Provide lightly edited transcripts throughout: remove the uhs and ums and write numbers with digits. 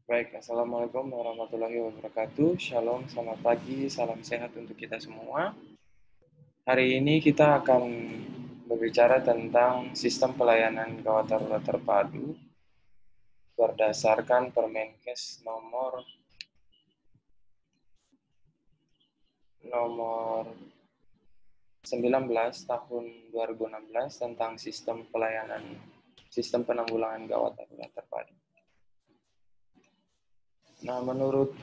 Baik, Assalamualaikum warahmatullahi wabarakatuh. Shalom, selamat pagi, salam sehat untuk kita semua. Hari ini kita akan berbicara tentang sistem pelayanan gawat darurat terpadu berdasarkan Permenkes nomor 19 tahun 2016 tentang sistem penanggulangan gawat darurat terpadu. Nah, menurut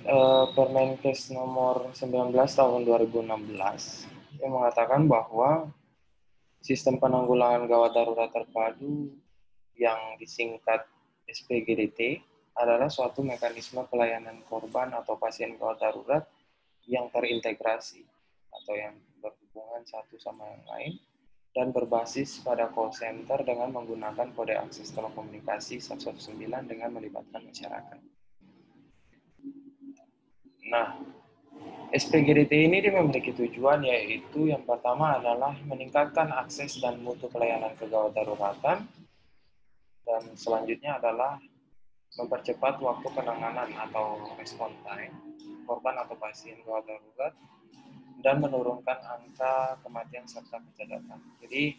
Permenkes nomor 19 tahun 2016 yang mengatakan bahwa sistem penanggulangan gawat darurat terpadu yang disingkat SPGDT adalah suatu mekanisme pelayanan korban atau pasien gawat darurat yang terintegrasi atau yang berhubungan satu sama yang lain dan berbasis pada call center dengan menggunakan kode akses telekomunikasi 119 dengan melibatkan masyarakat. Nah, SPGDT ini dia memiliki tujuan yaitu yang pertama adalah meningkatkan akses dan mutu pelayanan kegawat daruratan, dan selanjutnya adalah mempercepat waktu penanganan atau respon time korban atau pasien gawat darurat dan menurunkan angka kematian serta kecacatan. Jadi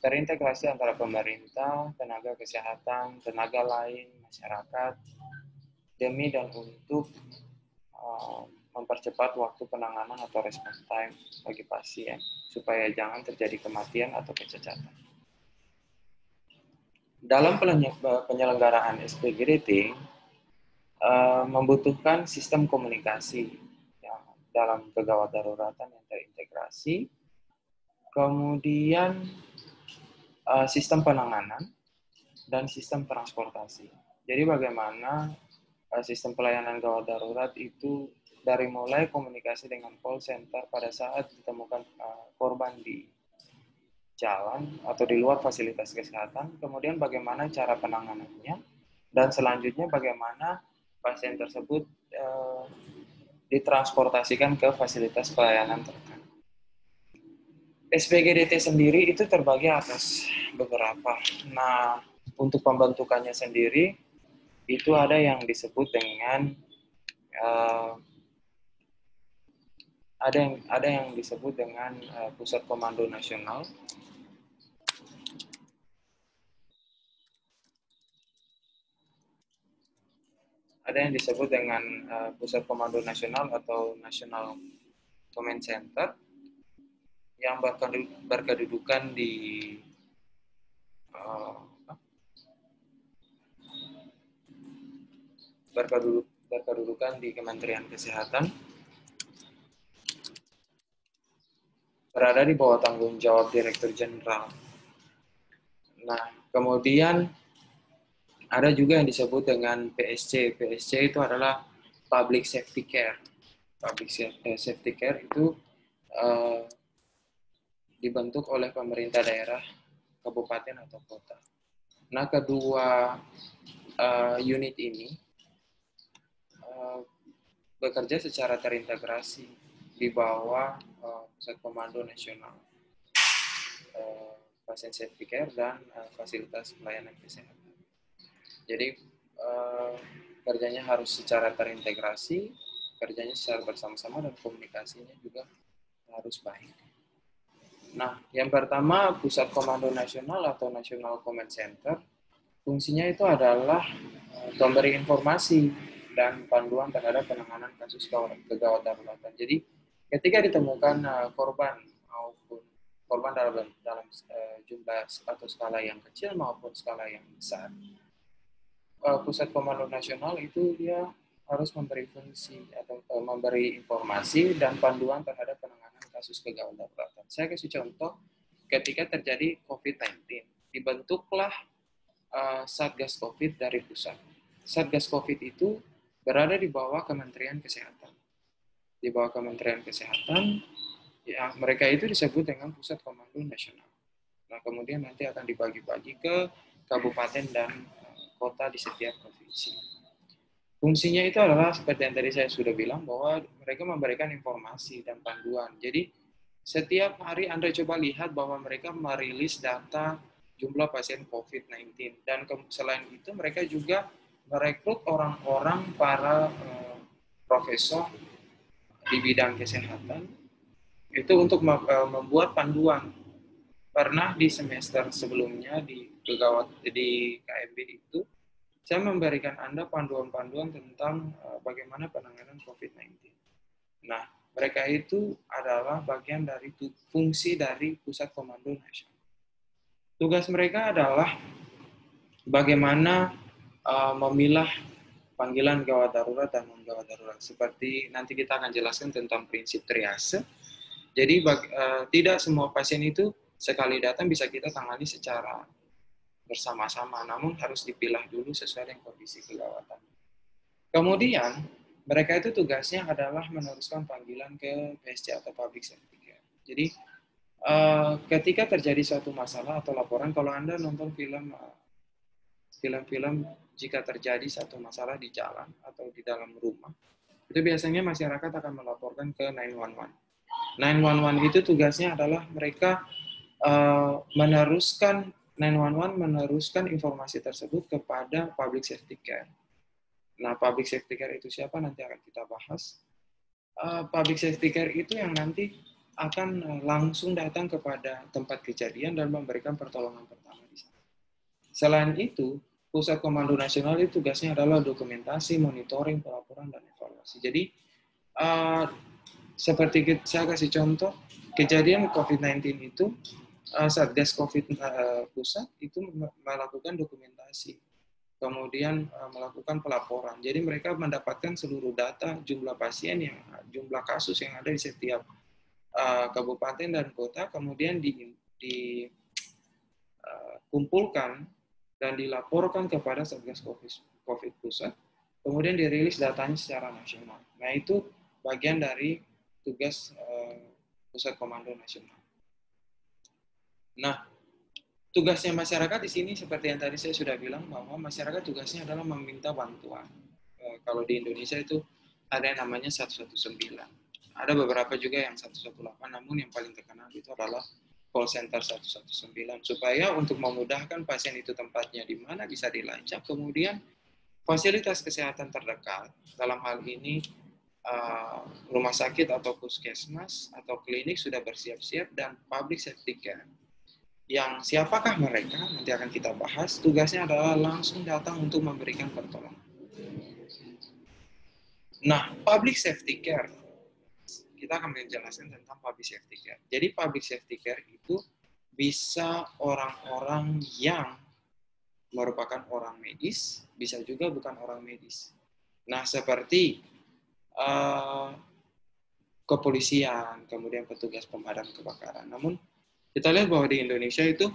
terintegrasi antara pemerintah, tenaga kesehatan, tenaga lain, masyarakat demi dan untuk mempercepat waktu penanganan atau response time bagi pasien supaya jangan terjadi kematian atau kecacatan. Dalam penyelenggaraan SPGDT membutuhkan sistem komunikasi yang dalam kegawat daruratan yang terintegrasi, kemudian sistem penanganan dan sistem transportasi. Jadi bagaimana sistem pelayanan gawat darurat itu dari mulai komunikasi dengan call center pada saat ditemukan korban di jalan atau di luar fasilitas kesehatan, kemudian bagaimana cara penanganannya, dan selanjutnya bagaimana pasien tersebut ditransportasikan ke fasilitas pelayanan terdekat. SPGDT sendiri itu terbagi atas beberapa. Nah, untuk pembentukannya sendiri itu ada yang disebut dengan ada yang disebut dengan Pusat Komando Nasional. Ada yang disebut dengan Pusat Komando Nasional atau National Command Center yang berkedudukan di berkedudukan di Kementerian Kesehatan, berada di bawah tanggung jawab Direktur Jenderal. Nah, kemudian ada juga yang disebut dengan PSC. PSC itu adalah Public Safety Care. Public Safety Care itu dibentuk oleh pemerintah daerah, kabupaten atau kota. Nah, kedua unit ini bekerja secara terintegrasi di bawah Pusat Komando Nasional Pasien Safety Care dan fasilitas pelayanan kesehatan. Jadi kerjanya harus secara terintegrasi, kerjanya secara bersama-sama, dan komunikasinya juga harus baik. Nah, yang pertama Pusat Komando Nasional atau National Command Center, fungsinya itu adalah memberi informasi dan panduan terhadap penanganan kasus kegawat daruratan. Jadi, ketika ditemukan korban maupun korban dalam jumlah atau skala yang kecil maupun skala yang besar, Pusat Komando Nasional itu dia harus memberi fungsi atau memberi informasi dan panduan terhadap penanganan kasus kegawat daruratan. Saya kasih contoh, ketika terjadi COVID-19, dibentuklah Satgas COVID dari pusat. Satgas COVID itu berada di bawah Kementerian Kesehatan. Di bawah Kementerian Kesehatan, ya, mereka itu disebut dengan Pusat Komando Nasional. Nah, kemudian nanti akan dibagi-bagi ke kabupaten dan kota di setiap provinsi. Fungsinya itu adalah seperti yang tadi saya sudah bilang, bahwa mereka memberikan informasi dan panduan. Jadi setiap hari Anda coba lihat bahwa mereka merilis data jumlah pasien COVID-19, dan selain itu mereka juga merekrut orang-orang para profesor di bidang kesehatan itu untuk membuat panduan. Pernah di semester sebelumnya di KMB itu saya memberikan Anda panduan-panduan tentang bagaimana penanganan COVID-19. Nah, mereka itu adalah bagian dari fungsi dari Pusat Komando Nasional. Tugas mereka adalah bagaimana memilah panggilan gawat darurat dan non-gawat darurat. Seperti nanti kita akan jelaskan tentang prinsip triase. Jadi tidak semua pasien itu sekali datang bisa kita tangani secara bersama-sama, namun harus dipilah dulu sesuai dengan kondisi kegawatan. Kemudian, mereka itu tugasnya adalah meneruskan panggilan ke PSC atau Public Safety Care. Jadi, ketika terjadi suatu masalah atau laporan, kalau Anda nonton film jika terjadi satu masalah di jalan atau di dalam rumah, itu biasanya masyarakat akan melaporkan ke 911. 911 itu tugasnya adalah mereka meneruskan 911 meneruskan informasi tersebut kepada Public Safety Care. Nah, Public Safety Care itu siapa? Nanti akan kita bahas. Public Safety Care itu yang nanti akan langsung datang kepada tempat kejadian dan memberikan pertolongan pertama di sana. Selain itu, Pusat Komando Nasional itu tugasnya adalah dokumentasi, monitoring, pelaporan, dan evaluasi. Jadi, seperti saya kasih contoh, kejadian COVID-19 itu, Satgas COVID pusat itu melakukan dokumentasi, kemudian melakukan pelaporan. Jadi mereka mendapatkan seluruh data jumlah pasien jumlah kasus yang ada di setiap kabupaten dan kota, kemudian dikumpulkan dan dilaporkan kepada Satgas COVID pusat, kemudian dirilis datanya secara nasional. Nah, itu bagian dari tugas Pusat Komando Nasional. Nah, tugasnya masyarakat di sini seperti yang tadi saya sudah bilang bahwa masyarakat tugasnya adalah meminta bantuan. Kalau di Indonesia itu ada yang namanya 119. Ada beberapa juga yang 118, namun yang paling terkenal itu adalah call center 119. Supaya untuk memudahkan pasien itu tempatnya di mana bisa dilacak, kemudian fasilitas kesehatan terdekat, dalam hal ini rumah sakit atau puskesmas atau klinik sudah bersiap-siap, dan public safety care. Yang siapakah mereka? Nanti akan kita bahas. Tugasnya adalah langsung datang untuk memberikan pertolongan. Nah, public safety care. Kita akan menjelaskan tentang public safety care. Jadi, public safety care itu bisa orang-orang yang merupakan orang medis, bisa juga bukan orang medis. Nah, seperti kepolisian, kemudian petugas pemadam kebakaran. Namun, kita lihat bahwa di Indonesia itu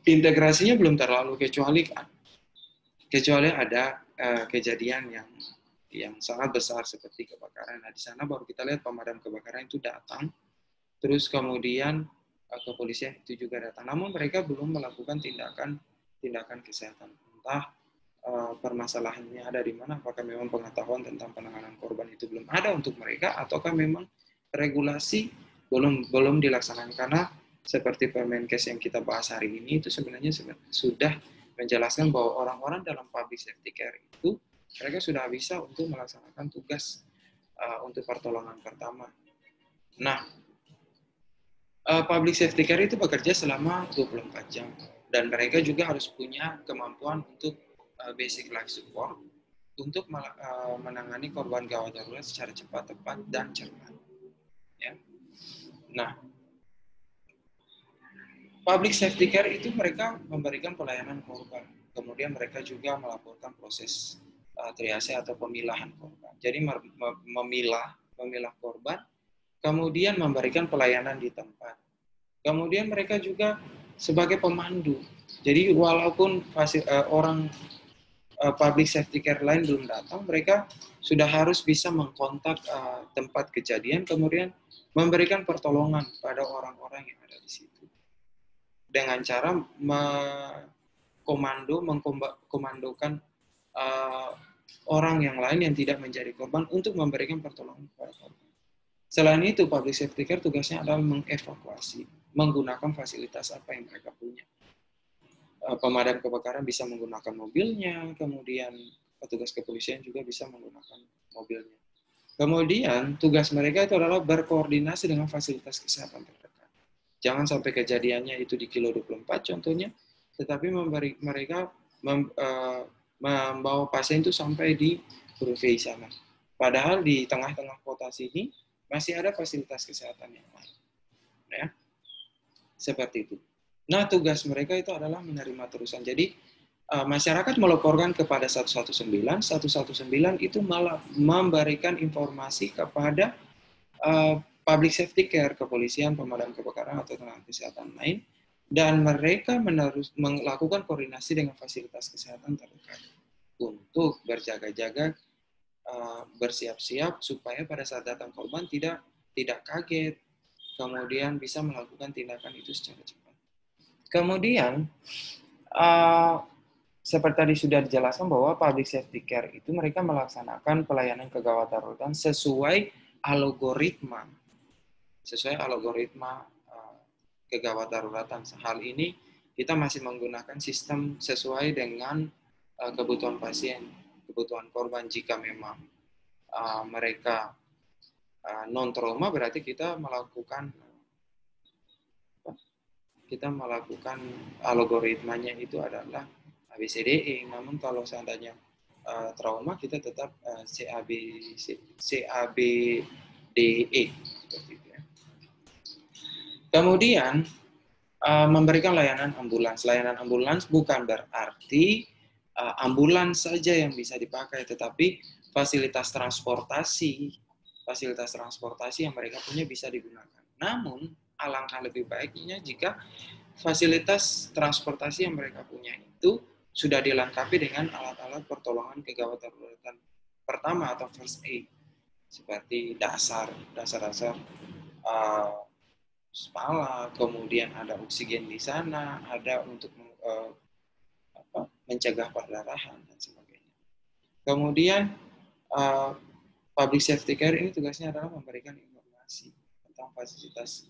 integrasinya belum terlalu, kecuali ada kejadian yang sangat besar seperti kebakaran. Nah, di sana baru kita lihat pemadam kebakaran itu datang, terus kemudian kepolisian itu juga datang. Namun mereka belum melakukan tindakan kesehatan. Entah permasalahannya ada di mana, apakah memang pengetahuan tentang penanganan korban itu belum ada untuk mereka, ataukah memang regulasi belum dilaksanakan. Karena seperti Permenkes yang kita bahas hari ini itu sebenarnya sudah menjelaskan bahwa orang-orang dalam public safety care itu mereka sudah bisa untuk melaksanakan tugas untuk pertolongan pertama. Nah, public safety care itu bekerja selama 24 jam dan mereka juga harus punya kemampuan untuk basic life support untuk menangani korban gawat darurat secara cepat, tepat, dan cermat. Ya. Nah, public safety care itu mereka memberikan pelayanan korban. Kemudian mereka juga melaporkan proses triase atau pemilahan korban. Jadi memilah korban, kemudian memberikan pelayanan di tempat. Kemudian mereka juga sebagai pemandu. Jadi walaupun orang public safety care lain belum datang, mereka sudah harus bisa mengkontak tempat kejadian, kemudian memberikan pertolongan pada orang-orang yang ada di situ. Dengan cara mengkomandokan orang yang lain yang tidak menjadi korban untuk memberikan pertolongan kepada korban. Selain itu, public safety care tugasnya adalah mengevakuasi, menggunakan fasilitas apa yang mereka punya. pemadam kebakaran bisa menggunakan mobilnya, kemudian petugas kepolisian juga bisa menggunakan mobilnya. Kemudian tugas mereka itu adalah berkoordinasi dengan fasilitas kesehatan terdekat. Jangan sampai kejadiannya itu di kilo 24 contohnya, tetapi mereka membawa pasien itu sampai di Hurufei sana. Padahal di tengah-tengah kota sini masih ada fasilitas kesehatan yang lain. Ya, seperti itu. Nah, tugas mereka itu adalah menerima terusan. Jadi, masyarakat melaporkan kepada 119, 119 itu malah memberikan informasi kepada public safety care, kepolisian, pemadam kebakaran, atau tenaga kesehatan lain, dan mereka melakukan koordinasi dengan fasilitas kesehatan terdekat untuk berjaga-jaga, bersiap-siap supaya pada saat datang korban tidak kaget, kemudian bisa melakukan tindakan itu secara cepat. Kemudian, seperti tadi sudah dijelaskan bahwa public safety care itu mereka melaksanakan pelayanan kegawat darurat sesuai algoritma kegawat daruratan. Hal ini kita masih menggunakan sistem sesuai dengan kebutuhan pasien, kebutuhan korban. Jika memang mereka non trauma, berarti kita melakukan algoritmanya itu adalah ABCDE. Namun kalau seandainya trauma, kita tetap CABDE seperti itu ya. Kemudian memberikan layanan ambulans. Layanan ambulans bukan berarti ambulans saja yang bisa dipakai, tetapi fasilitas transportasi yang mereka punya bisa digunakan. Namun alangkah lebih baiknya jika fasilitas transportasi yang mereka punya itu sudah dilengkapi dengan alat-alat pertolongan kegawat daruratan pertama atau first aid, seperti dasar spala, kemudian ada oksigen di sana, ada untuk mencegah perdarahan dan sebagainya. Kemudian public safety care ini tugasnya adalah memberikan informasi tentang fasilitas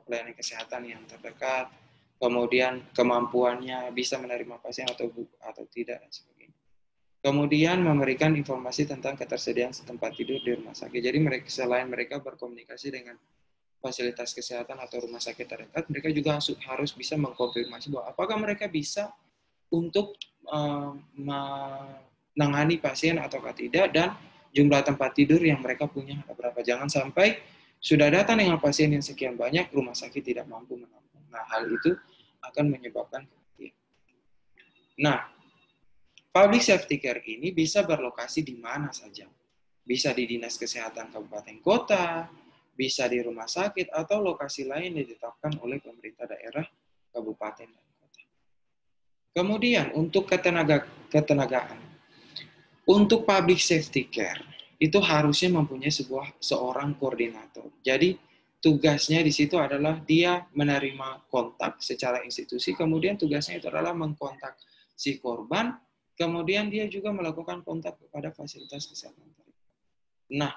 pelayanan kesehatan yang terdekat, kemudian kemampuannya bisa menerima pasien atau tidak dan sebagainya. Kemudian memberikan informasi tentang ketersediaan tempat tidur di rumah sakit. Jadi selain mereka berkomunikasi dengan fasilitas kesehatan atau rumah sakit terdekat, mereka juga harus bisa mengkonfirmasi bahwa apakah mereka bisa untuk menangani pasien atau tidak, dan jumlah tempat tidur yang mereka punya ada berapa. Jangan sampai sudah datang dengan pasien yang sekian banyak, rumah sakit tidak mampu menampung. Nah, hal itu akan menyebabkan kematian. Nah, public safety care ini bisa berlokasi di mana saja. Bisa di dinas kesehatan kabupaten kota, bisa di rumah sakit, atau lokasi lain yang ditetapkan oleh pemerintah daerah, kabupaten, dan kota. Kemudian, untuk ketenagaan. Untuk public safety care, itu harusnya mempunyai seorang koordinator. Jadi, tugasnya di situ adalah dia menerima kontak secara institusi, kemudian tugasnya itu adalah mengkontak si korban, kemudian dia juga melakukan kontak kepada fasilitas kesehatan. Nah,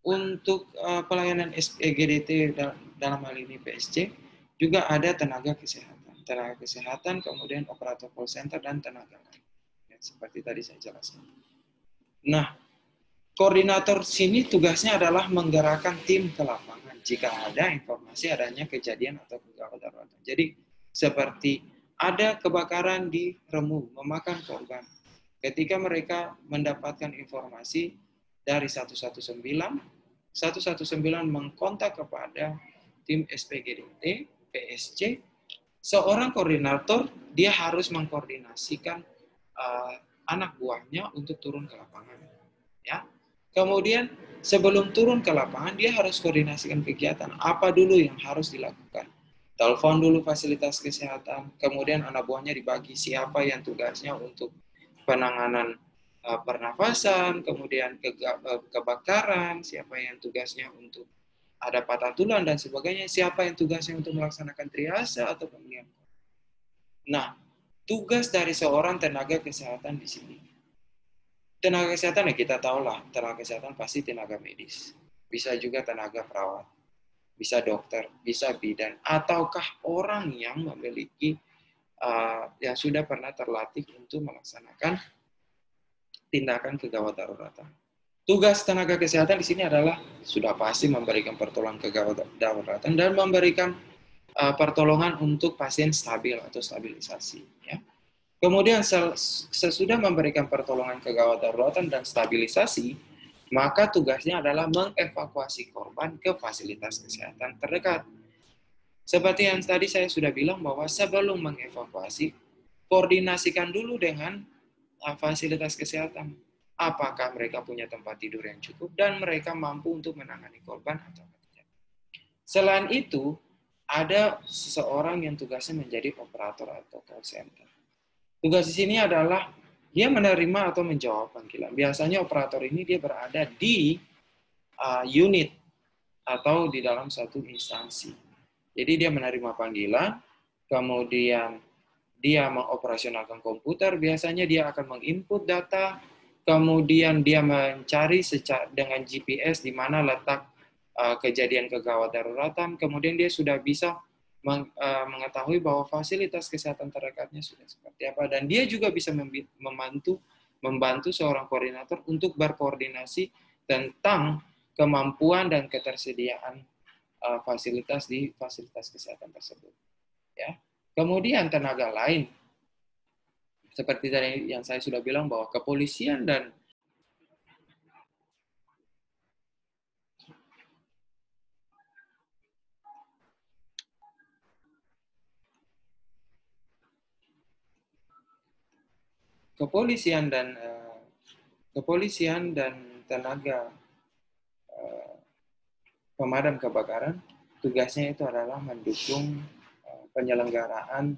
untuk pelayanan EGDT dalam hal ini PSC, juga ada tenaga kesehatan, kemudian operator call center, dan tenaga lain. Ya, seperti tadi saya jelaskan. Nah, koordinator sini tugasnya adalah menggerakkan tim ke lapangan jika ada informasi adanya kejadian atau kegawat daruratan. Jadi, seperti ada kebakaran di Remu memakan korban. Ketika mereka mendapatkan informasi dari 119 mengkontak kepada tim SPGDT, PSC, seorang koordinator dia harus mengkoordinasikan anak buahnya untuk turun ke lapangan. Ya. Kemudian sebelum turun ke lapangan dia harus koordinasikan kegiatan apa dulu yang harus dilakukan. Telepon dulu fasilitas kesehatan, kemudian anak buahnya dibagi siapa yang tugasnya untuk penanganan pernafasan, kemudian kebakaran, siapa yang tugasnya untuk ada patah tulang dan sebagainya, siapa yang tugasnya untuk melaksanakan triase atau pemulihan. Nah, tugas dari seorang tenaga kesehatan di sini. Tenaga kesehatan ya kita tahu lah, tenaga kesehatan pasti tenaga medis. Bisa juga tenaga perawat, bisa dokter, bisa bidan, ataukah orang yang memiliki yang sudah pernah terlatih untuk melaksanakan tindakan kegawat daruratan. Tugas tenaga kesehatan di sini adalah sudah pasti memberikan pertolongan kegawat daruratan dan memberikan pertolongan untuk pasien stabil atau stabilisasi. Ya. Kemudian sesudah memberikan pertolongan kegawat daruratan dan stabilisasi, maka tugasnya adalah mengevakuasi korban ke fasilitas kesehatan terdekat. Seperti yang tadi saya sudah bilang bahwa sebelum mengevakuasi, koordinasikan dulu dengan fasilitas kesehatan. Apakah mereka punya tempat tidur yang cukup dan mereka mampu untuk menangani korban atau tidak. Selain itu, ada seseorang yang tugasnya menjadi operator atau call center. Tugas di sini adalah dia menerima atau menjawab panggilan. Biasanya operator ini dia berada di unit atau di dalam satu instansi. Jadi dia menerima panggilan, kemudian dia mengoperasionalkan komputer, biasanya dia akan menginput data, kemudian dia mencari dengan GPS di mana letak kejadian kegawat daruratan, kemudian dia sudah bisa mengetahui bahwa fasilitas kesehatan terdekatnya sudah seperti apa, dan dia juga bisa membantu seorang koordinator untuk berkoordinasi tentang kemampuan dan ketersediaan fasilitas di fasilitas kesehatan tersebut. Ya. Kemudian tenaga lain, seperti tadi yang saya sudah bilang bahwa kepolisian dan tenaga pemadam kebakaran, tugasnya itu adalah mendukung penyelenggaraan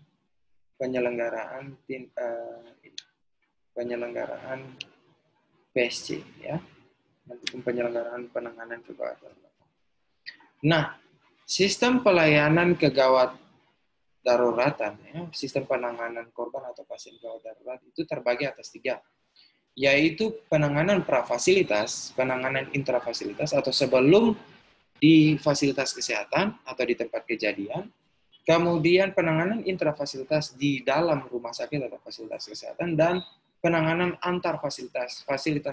PSC, ya, mendukung penyelenggaraan penanganan kebakaran. Nah, sistem pelayanan kegawat daruratan, ya, sistem penanganan korban atau pasien gawat darurat itu terbagi atas 3, yaitu penanganan prafasilitas, penanganan intrafasilitas atau sebelum di fasilitas kesehatan atau di tempat kejadian, kemudian penanganan intrafasilitas di dalam rumah sakit atau fasilitas kesehatan, dan penanganan antar fasilitas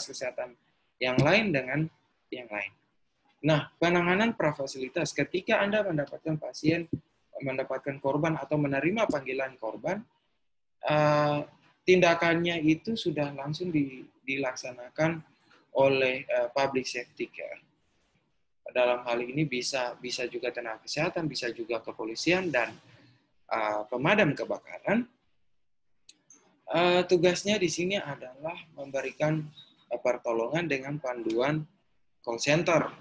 kesehatan yang lain dengan yang lain. Nah, penanganan prafasilitas, ketika Anda mendapatkan korban atau menerima panggilan korban, tindakannya itu sudah langsung dilaksanakan oleh public safety care. Dalam hal ini bisa juga tenaga kesehatan, bisa juga kepolisian dan pemadam kebakaran. Tugasnya di sini adalah memberikan pertolongan dengan panduan call center,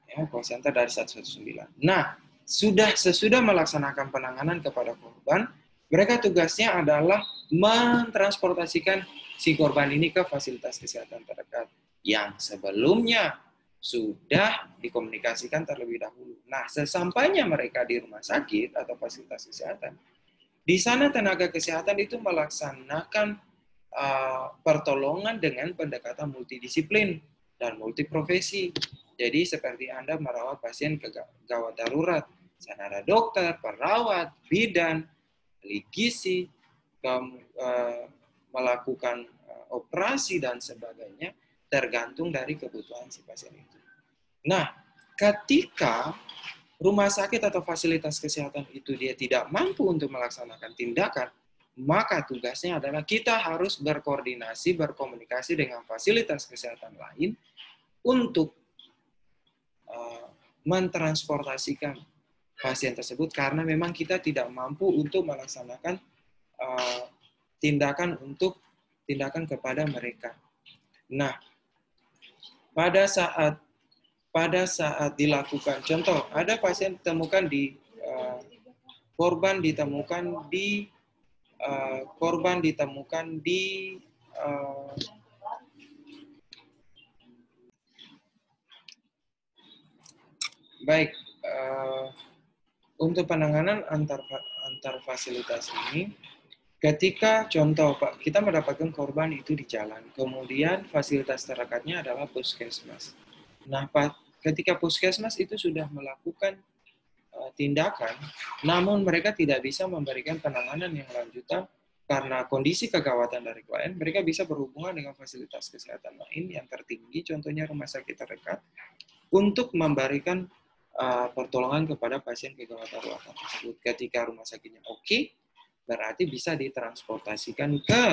ya, call center dari 119. Nah, sesudah melaksanakan penanganan kepada korban, mereka tugasnya adalah mentransportasikan si korban ini ke fasilitas kesehatan terdekat yang sebelumnya sudah dikomunikasikan terlebih dahulu. Nah, sesampainya mereka di rumah sakit atau fasilitas kesehatan, di sana tenaga kesehatan itu melaksanakan pertolongan dengan pendekatan multidisiplin dan multiprofesi. Jadi seperti Anda merawat pasien gawat darurat, sana ada dokter, perawat, bidan, ahli gizi, melakukan operasi dan sebagainya, tergantung dari kebutuhan si pasien itu. Nah, ketika rumah sakit atau fasilitas kesehatan itu dia tidak mampu untuk melaksanakan tindakan, maka tugasnya adalah kita harus berkomunikasi dengan fasilitas kesehatan lain untuk mentransportasikan pasien tersebut, karena memang kita tidak mampu untuk melaksanakan tindakan kepada mereka. Nah, pada saat dilakukan, contoh, ada pasien ditemukan korban ditemukan di baik, untuk penanganan antar fasilitas ini, ketika contoh Pak, kita mendapatkan korban itu di jalan, kemudian fasilitas terdekatnya adalah puskesmas. Nah, ketika puskesmas itu sudah melakukan tindakan, namun mereka tidak bisa memberikan penanganan yang lanjutan karena kondisi kegawatan dari klien. Mereka bisa berhubungan dengan fasilitas kesehatan lain yang tertinggi, contohnya rumah sakit terdekat, untuk memberikan pertolongan kepada pasien kegawatan ruatan tersebut. Ketika rumah sakitnya oke, berarti bisa ditransportasikan ke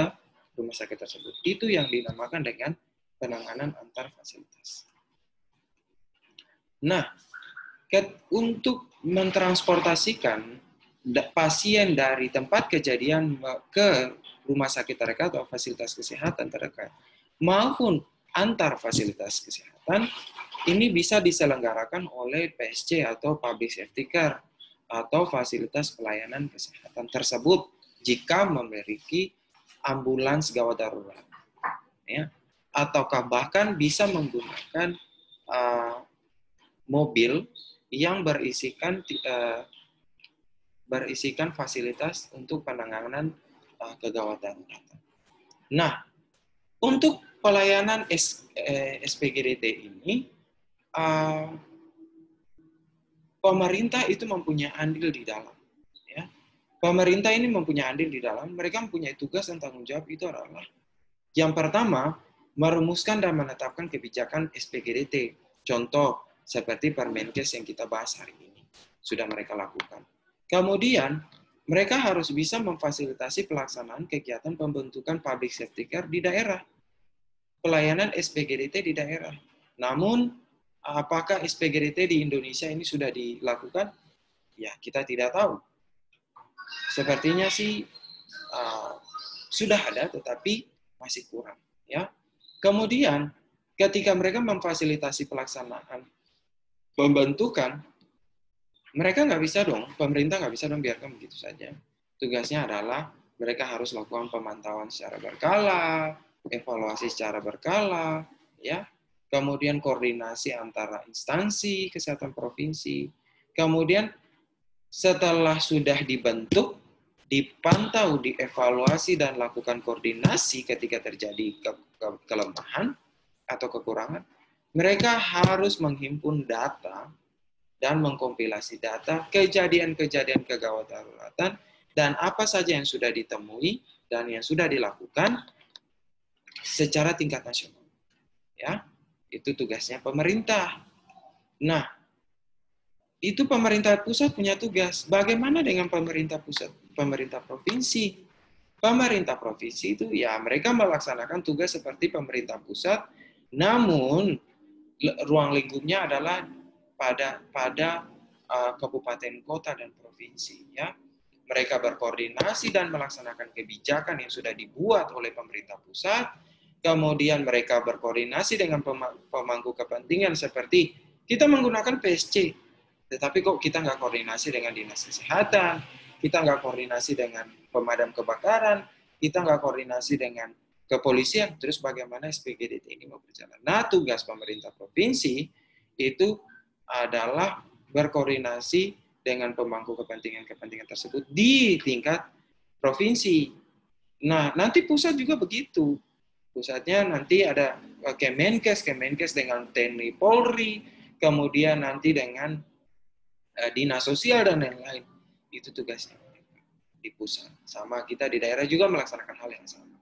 rumah sakit tersebut. Itu yang dinamakan dengan penanganan antar fasilitas. Nah, untuk mentransportasikan pasien dari tempat kejadian ke rumah sakit terdekat atau fasilitas kesehatan terdekat maupun antar fasilitas kesehatan, ini bisa diselenggarakan oleh PSC atau Public Safety Care atau fasilitas pelayanan kesehatan tersebut jika memiliki ambulans gawat darurat, ya, ataukah bahkan bisa menggunakan mobil yang berisikan fasilitas untuk penanganan kegawat darurat. Nah, untuk pelayanan SPGDT ini, pemerintah itu mempunyai andil di dalam. Ya. Pemerintah ini mempunyai andil di dalam, mereka mempunyai tugas dan tanggung jawab itu adalah, yang pertama, merumuskan dan menetapkan kebijakan SPGDT. Contoh, seperti Permenkes yang kita bahas hari ini, sudah mereka lakukan. Kemudian, mereka harus bisa memfasilitasi pelaksanaan kegiatan pembentukan public safety care di daerah, pelayanan SPGDT di daerah. Namun, apakah SPGDT di Indonesia ini sudah dilakukan? Ya, kita tidak tahu. Sepertinya sih sudah ada, tetapi masih kurang. Ya. Kemudian, ketika mereka memfasilitasi pelaksanaan pembentukan, mereka nggak bisa dong, pemerintah nggak bisa dong biarkan begitu saja. Tugasnya adalah mereka harus lakukan pemantauan secara berkala, evaluasi secara berkala, ya. Kemudian koordinasi antara instansi kesehatan provinsi. Kemudian setelah sudah dibentuk, dipantau, dievaluasi dan lakukan koordinasi ketika terjadi kelemahan atau kekurangan, mereka harus menghimpun data dan mengkompilasi data kejadian-kejadian kegawat daruratan dan apa saja yang sudah ditemui dan yang sudah dilakukan secara tingkat nasional. Ya, itu tugasnya pemerintah. Nah, itu pemerintah pusat punya tugas. Bagaimana dengan pemerintah pusat, pemerintah provinsi? Pemerintah provinsi itu ya mereka melaksanakan tugas seperti pemerintah pusat, namun ruang lingkupnya adalah pada kabupaten, kota, dan provinsi. Ya, mereka berkoordinasi dan melaksanakan kebijakan yang sudah dibuat oleh pemerintah pusat. Kemudian mereka berkoordinasi dengan pemangku kepentingan seperti kita menggunakan PSC, tetapi kok kita nggak koordinasi dengan dinas kesehatan, kita nggak koordinasi dengan pemadam kebakaran, kita nggak koordinasi dengan kepolisian, terus bagaimana SPGDT ini mau berjalan? Nah, tugas pemerintah provinsi itu adalah berkoordinasi dengan pemangku kepentingan-kepentingan tersebut di tingkat provinsi. Nah, nanti pusat juga begitu. Pusatnya nanti ada Kemenkes dengan TNI Polri, kemudian nanti dengan dinas sosial dan lain-lain. Itu tugasnya di pusat. Sama kita di daerah juga melaksanakan hal yang sama.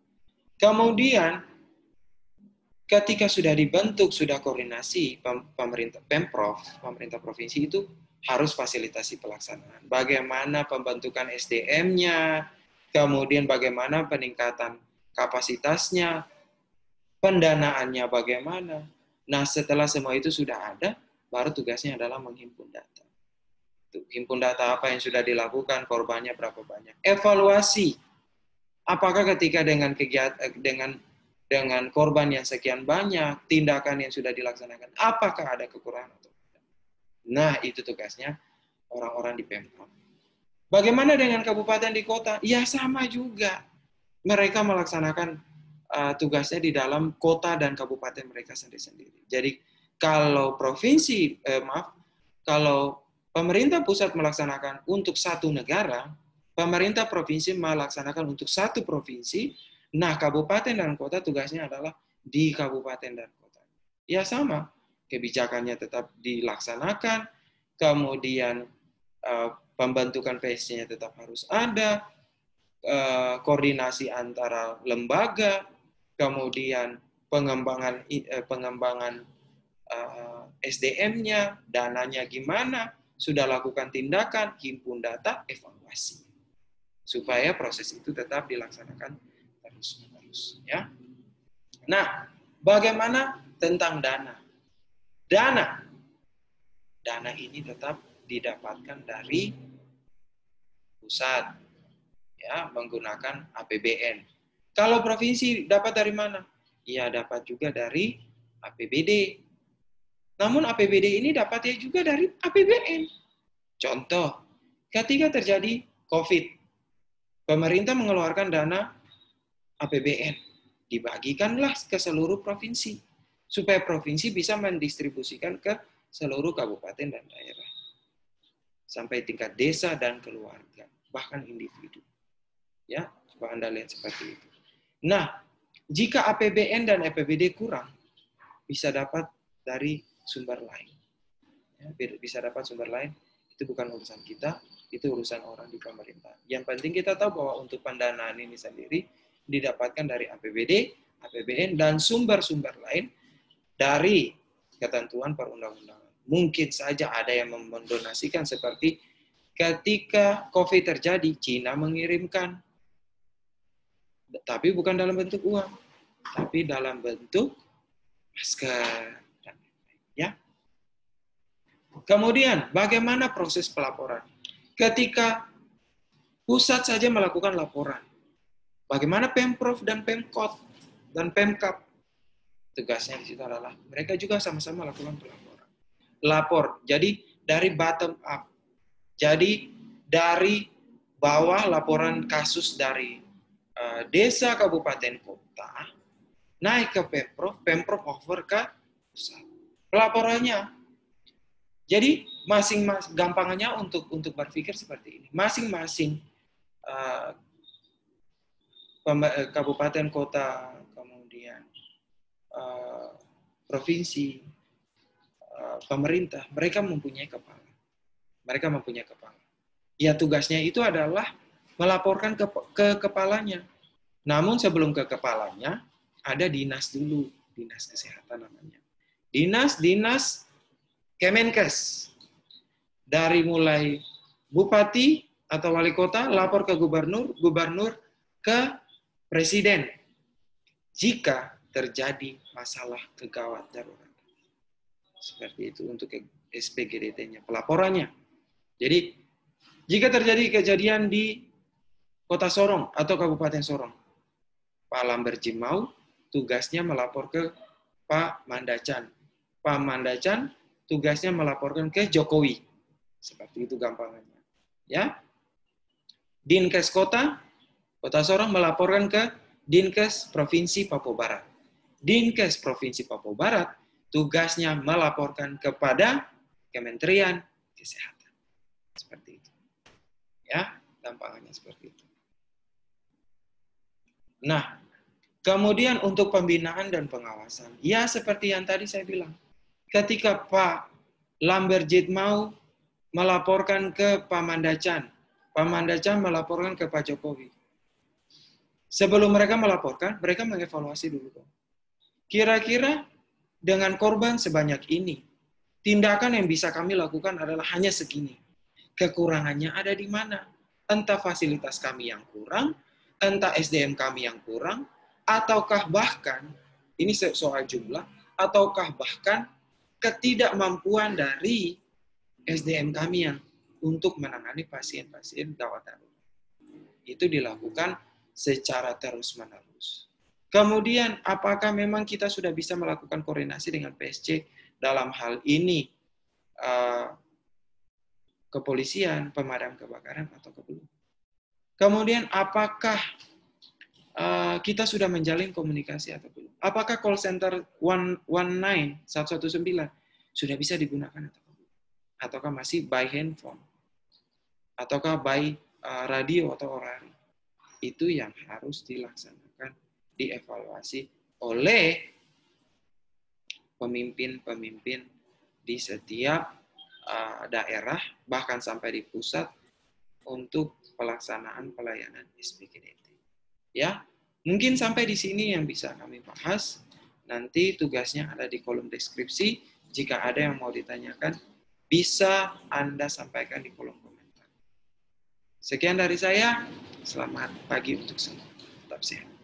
Kemudian ketika sudah dibentuk, sudah koordinasi pemerintah Pemprov, pemerintah provinsi itu harus fasilitasi pelaksanaan. Bagaimana pembentukan SDM-nya, kemudian bagaimana peningkatan kapasitasnya, pendanaannya bagaimana. Nah, setelah semua itu sudah ada, baru tugasnya adalah menghimpun data. Himpun data apa yang sudah dilakukan, korbannya berapa banyak. Evaluasi. Apakah ketika dengan kegiatan dengan korban yang sekian banyak, tindakan yang sudah dilaksanakan, apakah ada kekurangan atau tidak? Nah, itu tugasnya orang-orang di Pemprov. Bagaimana dengan kabupaten di kota? Ya sama juga. Mereka melaksanakan tugasnya di dalam kota dan kabupaten mereka sendiri-sendiri. Jadi kalau kalau pemerintah pusat melaksanakan untuk satu negara, pemerintah provinsi melaksanakan untuk satu provinsi. Nah, kabupaten dan kota tugasnya adalah di kabupaten dan kota. Ya sama, kebijakannya tetap dilaksanakan, kemudian pembentukan PSC-nya tetap harus ada, koordinasi antara lembaga, kemudian pengembangan SDM-nya, dananya gimana, sudah lakukan tindakan, himpun data, evaluasi. Supaya proses itu tetap dilaksanakan terus-menerus. Ya. Nah, bagaimana tentang dana? Dana ini tetap didapatkan dari pusat, ya, menggunakan APBN. Kalau provinsi dapat dari mana? Ya, dapat juga dari APBD. Namun APBD ini dapatnya juga dari APBN. Contoh, ketika terjadi COVID, pemerintah mengeluarkan dana APBN, dibagikanlah ke seluruh provinsi, supaya provinsi bisa mendistribusikan ke seluruh kabupaten dan daerah, sampai tingkat desa dan keluarga, bahkan individu. Ya, coba Anda lihat seperti itu. Nah, jika APBN dan APBD kurang, bisa dapat dari sumber lain. Ya, bisa dapat sumber lain, itu bukan urusan kita, itu urusan orang di pemerintah. Yang penting kita tahu bahwa untuk pendanaan ini sendiri didapatkan dari APBD, APBN, dan sumber-sumber lain dari ketentuan perundang-undangan. Mungkin saja ada yang mendonasikan, seperti ketika COVID terjadi, Cina mengirimkan, tapi bukan dalam bentuk uang, tapi dalam bentuk masker. Ya. Kemudian, bagaimana proses pelaporan? Ketika pusat saja melakukan laporan, bagaimana Pemprov dan Pemkot dan Pemkap? Tugasnya di situ adalah mereka juga sama-sama lakukan pelaporan. Lapor, jadi dari bottom up. Jadi dari bawah laporan kasus dari desa, kabupaten, kota, naik ke Pemprov, Pemprov over ke pusat. Pelaporannya. Jadi masing-masing gampangannya untuk berpikir seperti ini. Masing-masing kabupaten, kota, kemudian provinsi, pemerintah, mereka mempunyai kepala. Ya, tugasnya itu adalah melaporkan ke kepalanya. Namun sebelum ke kepalanya, ada dinas dulu, dinas kesehatan namanya. Dinas Kemenkes. Dari mulai bupati atau wali kota lapor ke gubernur, gubernur ke presiden. Jika terjadi masalah kegawat darurat. Seperti itu untuk SPGDT-nya, pelaporannya. Jadi, jika terjadi kejadian di Kota Sorong atau Kabupaten Sorong, Pak Lamberjimau tugasnya melapor ke Pak Mandacan. Pak Mandacan tugasnya melaporkan ke Jokowi. Seperti itu gampangannya. Ya. Dinkes Kota Sorong melaporkan ke Dinkes Provinsi Papua Barat. Dinkes Provinsi Papua Barat tugasnya melaporkan kepada Kementerian Kesehatan. Seperti itu. Ya, gampangannya seperti itu. Nah, kemudian untuk pembinaan dan pengawasan, ya seperti yang tadi saya bilang. Ketika Pak Lamberjimau melaporkan ke Pak Mandacan melaporkan ke Pak Jokowi. Sebelum mereka melaporkan, mereka mengevaluasi dulu. Kira-kira dengan korban sebanyak ini, tindakan yang bisa kami lakukan adalah hanya segini. Kekurangannya ada di mana? Entah fasilitas kami yang kurang, entah SDM kami yang kurang, ataukah bahkan, ini soal jumlah, ataukah bahkan ketidakmampuan dari SDM kami yang untuk menangani pasien-pasien gawat darurat. Itu dilakukan secara terus-menerus. Kemudian, apakah memang kita sudah bisa melakukan koordinasi dengan PSC dalam hal ini kepolisian, pemadam kebakaran, atau belum? Kemudian, apakah kita sudah menjalin komunikasi atau belum? Apakah call center 119 sudah bisa digunakan atau belum? Ataukah masih by handphone? Ataukah by radio atau orari? Itu yang harus dilaksanakan, dievaluasi oleh pemimpin-pemimpin di setiap daerah, bahkan sampai di pusat untuk pelaksanaan pelayanan SPKDT. Ya, mungkin sampai di sini yang bisa kami bahas. Nanti tugasnya ada di kolom deskripsi. Jika ada yang mau ditanyakan, bisa Anda sampaikan di kolom komentar. Sekian dari saya. Selamat pagi untuk semua. Tetap sehat.